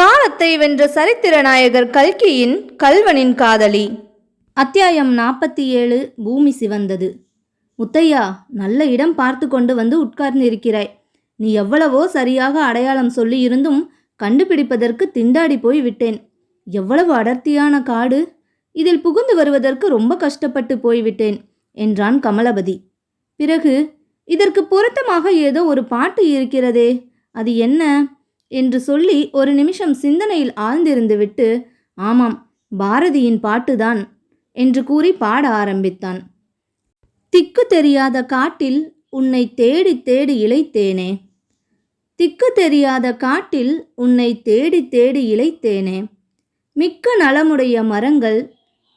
காலத்தை வென்ற சரித்திர நாயகர் கல்கியின் கல்வனின் காதலி. அத்தியாயம் 47. பூமி சிவந்தது. முத்தையா, நல்ல இடம் பார்த்து கொண்டு வந்து உட்கார்ந்து இருக்கிறாய். நீ எவ்வளவோ சரியாக அடையாளம் சொல்லி இருந்தும் கண்டுபிடிப்பதற்கு திண்டாடி போய் விட்டேன். எவ்வளவு அடர்த்தியான காடு! இதில் புகுந்து வருவதற்கு ரொம்ப கஷ்டப்பட்டு போய்விட்டேன் என்றான் கமலபதி. பிறகு, இதற்கு பொருத்தமாக ஏதோ ஒரு பாட்டு இருக்கிறதே, அது என்ன என்று சொல்லி ஒரு நிமிஷம் சிந்தனையில் ஆழ்ந்திருந்துவிட்டு, ஆமாம், பாரதியின் பாட்டுதான் என்று கூறி பாட ஆரம்பித்தான். திக்கு தெரியாத காட்டில் உன்னை தேடி தேடி இளைத்தேனே, திக்கு தெரியாத காட்டில் உன்னை தேடி தேடி இளைத்தேனே, மிக்க நலமுடைய மரங்கள்,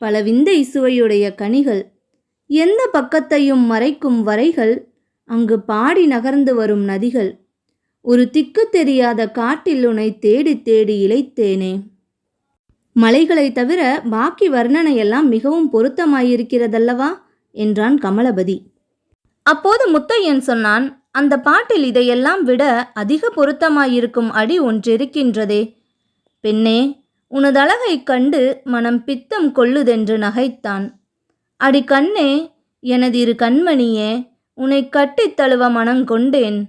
பல விந்தை சுவையுடைய கனிகள், எந்த பக்கத்தையும் மறைக்கும் வரைகள், அங்கு பாடி நகர்ந்து வரும் நதிகள், ஒரு திக்கு தெரியாத காட்டில் உன்னை தேடி தேடி இளைத்தேனே. மலைகளை தவிர பாக்கி வர்ணனையெல்லாம் மிகவும் பொருத்தமாயிருக்கிறதல்லவா என்றான் கமலபதி. அப்போது முத்தையன் சொன்னான், அந்த பாட்டில் இதையெல்லாம் விட அதிக பொருத்தமாயிருக்கும் அடி ஒன்றிருக்கின்றதே. பெண்ணே, உனதழகைக் கண்டு மனம் பித்தம் கொள்ளுதென்று நகைத்தான். அடி கண்ணே, எனதிரு கண்மணியே, உன்னை கட்டித் தழுவ மனங்கொண்டேன்.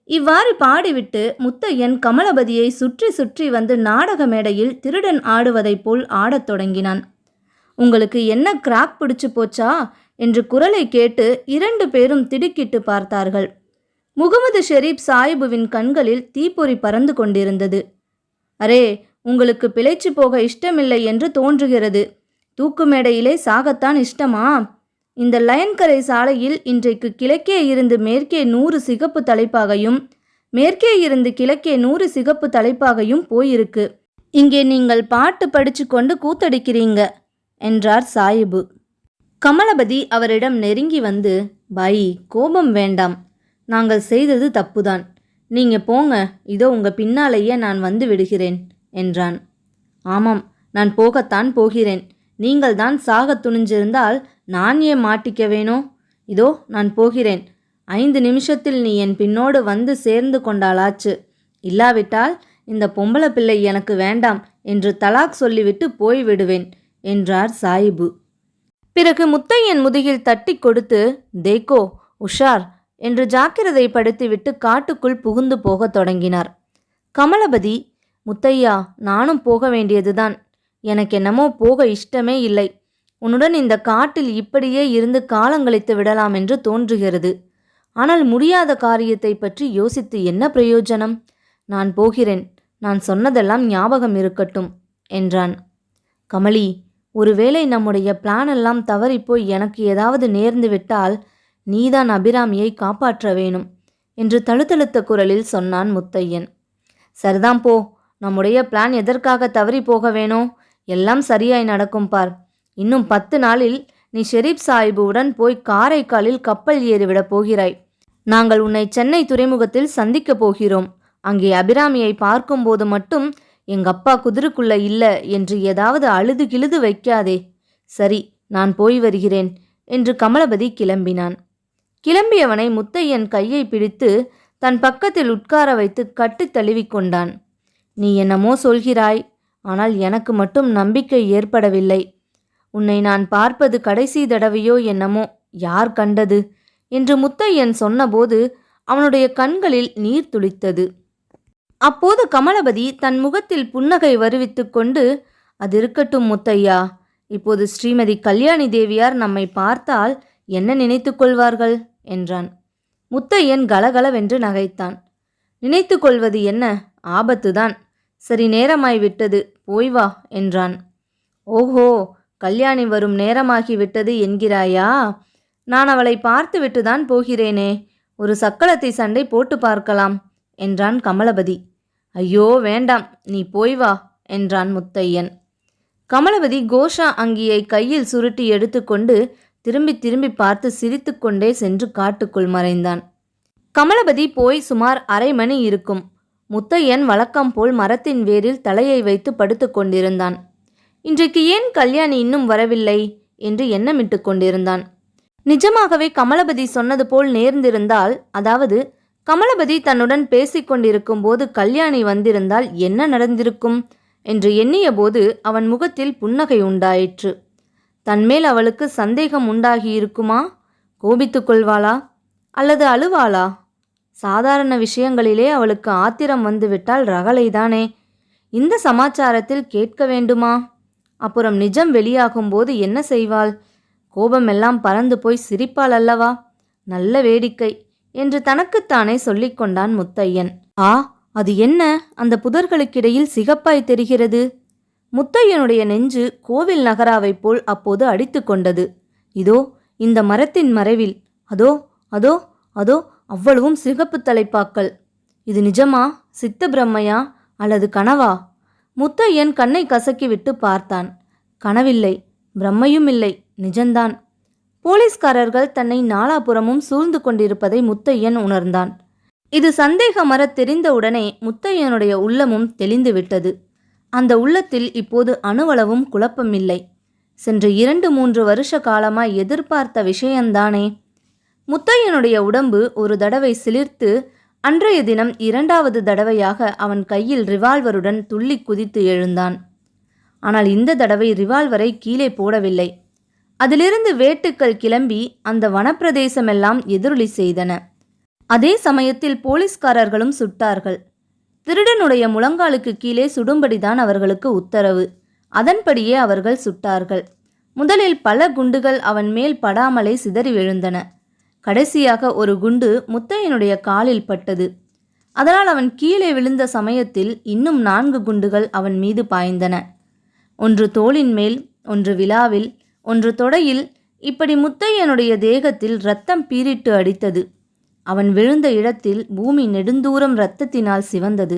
இவ்வாறு பாடிவிட்டு முத்தையன் கமலபதியை சுற்றி சுற்றி வந்து நாடக மேடையில் திருடன் ஆடுவதைப் போல் ஆடத் தொடங்கினான். உங்களுக்கு என்ன கிராக் பிடிச்சு போச்சா என்று குரலை கேட்டு 2 பேரும் திடுக்கிட்டு பார்த்தார்கள். முகமது ஷெரீப் சாஹிபுவின் கண்களில் தீப்பொறி பறந்து கொண்டிருந்தது. அரே, உங்களுக்கு பிழைச்சு போக இஷ்டமில்லை என்று தோன்றுகிறது. தூக்கு மேடையிலே சாகத்தான் இஷ்டமா? இந்த லயன்கரை சாலையில் இன்றைக்கு கிழக்கே இருந்து மேற்கே 100 சிகப்பு தலைப்பாகையும் மேற்கே இருந்து கிழக்கே 100 சிகப்பு தலைப்பாகையும் போயிருக்கு. இங்கே நீங்கள் பாட்டு படிச்சு கொண்டு கூத்தடிக்கிறீங்க என்றார் சாஹிபு. கமலபதி அவரிடம் நெருங்கி வந்து, பாய், கோபம் வேண்டாம், நாங்கள் செய்தது தப்புதான். நீங்க போங்க, இதோ உங்க பின்னாலேயே நான் வந்து விடுகிறேன் என்றான். ஆமாம், நான் போகத்தான் போகிறேன். நீங்கள் தான் சாக துணிஞ்சிருந்தால் நான் ஏன் மாட்டிக்க வேணும்? இதோ நான் போகிறேன். 5 நிமிஷத்தில் நீ என் பின்னோடு வந்து சேர்ந்து கொண்டாளாச்சு. இல்லாவிட்டால் இந்த பொம்பளை பிள்ளை எனக்கு வேண்டாம் என்று தலாக் சொல்லிவிட்டு போய்விடுவேன் என்றார் சாஹிபு. பிறகு முத்தையன் முதுகில் தட்டி கொடுத்து, தேக்கோ, உஷார் என்று ஜாக்கிரதை படுத்திவிட்டு காட்டுக்குள் புகுந்து போகத் தொடங்கினார். கமலபதி, முத்தையா, நானும் போக வேண்டியதுதான். எனக்கென்னமோ போக இஷ்டமே இல்லை. உன்னுடன் இந்த காட்டில் இப்படியே இருந்து காலங்கழித்து விடலாம் என்று தோன்றுகிறது. ஆனால் முடியாத காரியத்தை பற்றி யோசித்து என்ன பிரயோஜனம்? நான் போகிறேன். நான் சொன்னதெல்லாம் ஞாபகம் இருக்கட்டும் என்றான். கமலி, ஒருவேளை நம்முடைய பிளான் எல்லாம் தவறிப்போய் எனக்கு ஏதாவது நேர்ந்து விட்டால் நீதான் அபிராமியை காப்பாற்ற வேணும் என்று தழுதழுத்த குரலில் சொன்னான் முத்தையன். சரிதான் போ, நம்முடைய பிளான் எதற்காக தவறி போக வேணும்? எல்லாம் சரியாய் நடக்கும் பார். இன்னும் 10 நாளில் நீ ஷெரீப் சாஹிபுவுடன் போய் காரைக்காலில் கப்பல் ஏறிவிடப் போகிறாய். நாங்கள் உன்னை சென்னை துறைமுகத்தில் சந்திக்கப் போகிறோம். அங்கே அபிராமியை பார்க்கும்போது மட்டும் எங்கப்பா குதிருக்குள்ள இல்லை என்று ஏதாவது அழுது கிழுது வைக்காதே. சரி, நான் போய் வருகிறேன் என்று கமலபதி கிளம்பினான். கிளம்பியவனை முத்தையன் கையை பிடித்து தன் பக்கத்தில் உட்கார வைத்து கட்டி தழுவிக்கொண்டான். நீ என்னமோ சொல்கிறாய், ஆனால் எனக்கு மட்டும் நம்பிக்கை ஏற்படவில்லை. உன்னை நான் பார்ப்பது கடைசி தடவையோ என்னமோ, யார் கண்டது என்று முத்தையன் சொன்னபோது அவனுடைய கண்களில் நீர் துளித்தது. அப்போது கமலபதி தன் முகத்தில் புன்னகை வருவித்து கொண்டு, அது இருக்கட்டும் முத்தையா, இப்போது ஸ்ரீமதி கல்யாணி தேவியார் நம்மை பார்த்தால் என்ன நினைத்து கொள்வார்கள் என்றான். முத்தையன் கலகலவென்று நகைத்தான். நினைத்து கொள்வது என்ன, ஆபத்துதான். சரி, நேரமாய்விட்டது, போய் வா என்றான். ஓஹோ, கல்யாணி வரும் நேரமாகிவிட்டது என்கிறாயா? நான் அவளை பார்த்துவிட்டுதான் போகிறேனே. ஒரு சக்களத்தை சண்டை போட்டு பார்க்கலாம் என்றான் கமலபதி. ஐயோ வேண்டாம், நீ போய் வா என்றான் முத்தையன். கமலபதி கோஷா அங்கியை கையில் சுருட்டி எடுத்துக்கொண்டு திரும்பி திரும்பி பார்த்து சிரித்து கொண்டே சென்று காட்டுக்குள் மறைந்தான். கமலபதி போய் சுமார் 1/2 மணி இருக்கும். முத்தையன் வழக்கம் போல் மரத்தின் வேரில் தலையை வைத்து படுத்து கொண்டிருந்தான். இன்றைக்கு ஏன் கல்யாணி இன்னும் வரவில்லை என்று எண்ணமிட்டு கொண்டிருந்தான். நிஜமாகவே கமலபதி சொன்னது போல் நேர்ந்திருந்தால், அதாவது கமலபதி தன்னுடன் பேசிக்கொண்டிருக்கும் போது கல்யாணி வந்திருந்தால் என்ன நடந்திருக்கும் என்று எண்ணிய போது அவன் முகத்தில் புன்னகை உண்டாயிற்று. தன்மேல் அவளுக்கு சந்தேகம் உண்டாகியிருக்குமா? கோபித்துக் கொள்வாளா அல்லது அழுவாளா? சாதாரண விஷயங்களிலே அவளுக்கு ஆத்திரம் வந்துவிட்டால் ரகளைதானே. இந்த சமாச்சாரத்தில் கேட்க வேண்டுமா? அப்புறம் நிஜம் வெளியாகும்போது என்ன செய்வாள்? கோபமெல்லாம் பறந்து போய் சிரிப்பாள் அல்லவா? நல்ல வேடிக்கை என்று தனக்குத்தானே சொல்லிக்கொண்டான் முத்தையன். ஆ, அது என்ன அந்த புதர்களுக்கிடையில் சிகப்பாய் தெரிகிறது? முத்தையனுடைய நெஞ்சு கோவில் நகராவைப் போல் அப்போது அடித்து கொண்டது. இதோ இந்த மரத்தின் மறைவில் அதோ அதோ அதோ அவ்வளவும் சிகப்பு தலைப்பாக்கள். இது நிஜமா? சித்த பிரம்மையா அல்லது கனவா? முத்தையன் கண்ணை கசக்கிவிட்டு பார்த்தான். கனவில்லை, பிரம்மையும் இல்லை, நிஜந்தான். போலீஸ்காரர்கள் தன்னை நாலாபுறமும் சூழ்ந்து கொண்டிருப்பதை முத்தையன் உணர்ந்தான். இது சந்தேகமற தெரிந்தவுடனே முத்தையனுடைய உள்ளமும் தெளிந்துவிட்டது. அந்த உள்ளத்தில் இப்போது அணுவளவும் குழப்பமில்லை. சென்ற 2-3 வருஷ காலமாய் எதிர்பார்த்த விஷயந்தானே. முத்தையனுடைய உடம்பு ஒரு தடவை சிலிர்த்து அன்றைய தினம் 2வது தடவையாக அவன் கையில் ரிவால்வருடன் துள்ளி குதித்து எழுந்தான். ஆனால் இந்த தடவை ரிவால்வரை கீழே போடவில்லை. அதிலிருந்து வேட்டுக்கள் கிளம்பி அந்த வனப்பிரதேசமெல்லாம் எதிரொலி செய்தன. அதே சமயத்தில் போலீஸ்காரர்களும் சுட்டார்கள். திருடனுடைய முழங்காலுக்கு கீழே சுடும்படிதான் அவர்களுக்கு உத்தரவு. அதன்படியே அவர்கள் சுட்டார்கள். முதலில் பல குண்டுகள் அவன் மேல் படாமலே சிதறி விழுந்தன. கடைசியாக ஒரு குண்டு முத்தையனுடைய காலில் பட்டது. அதனால் அவன் கீழே விழுந்த சமயத்தில் இன்னும் 4 குண்டுகள் அவன் மீது பாய்ந்தன. ஒன்று தோளின் மேல், ஒன்று விலாவில், ஒன்று தொடையில். இப்படி முத்தையனுடைய தேகத்தில் இரத்தம் பீரிட்டு அடித்தது. அவன் விழுந்த இடத்தில் பூமி நெடுந்தூரம் இரத்தத்தினால் சிவந்தது.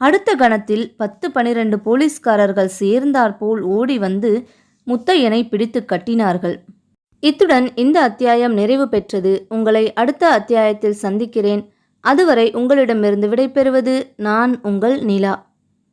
அடுத்த கணத்தில் 10-12 போலீஸ்காரர்கள் சேர்ந்தாற்போல் ஓடி வந்து முத்தையனை பிடித்து கட்டினார்கள். இத்துடன் இந்த அத்தியாயம் நிறைவு பெற்றது. உங்களை அடுத்த அத்தியாயத்தில் சந்திக்கிறேன். அதுவரை உங்களிடமிருந்து விடைபெறுவது நான் உங்கள் நிலா.